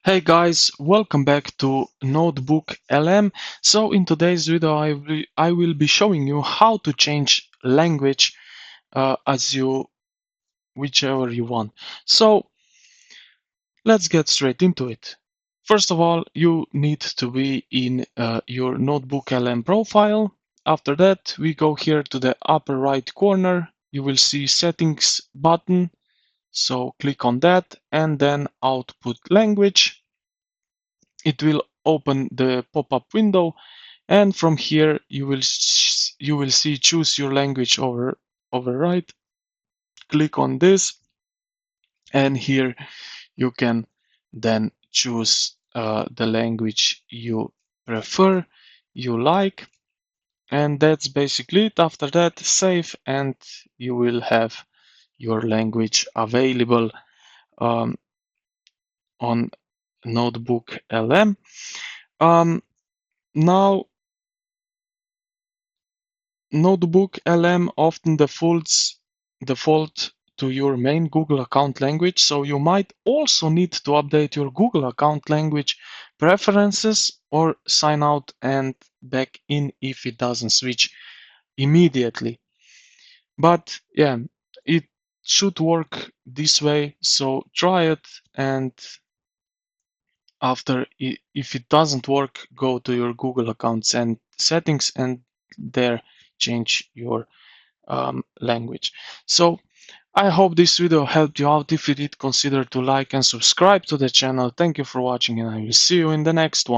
Hey guys, welcome back to Notebooklm. So in today's video I will be showing you how to change language as you whichever you want. So let's get straight into it. First of all, you need to be in your Notebooklm profile. After that, we go here to the upper right corner. You will see settings button. So click on that and then output language. It will open the pop-up window, and from here you will see choose your language over right. Click on this, and here you can then choose the language you prefer, you like, and that's basically it. After that, save, and you will have your language available um, on Notebooklm. Now Notebooklm often default to your main Google account language, so you might also need to update your Google account language preferences or sign out and back in if it doesn't switch immediately. But yeah, it should work this way, so try it, and if it doesn't work, go to your Google accounts and settings and there change your language. So I hope this video helped you out. If you did, consider to like and subscribe to the channel. Thank you for watching, and I will see you in the next one.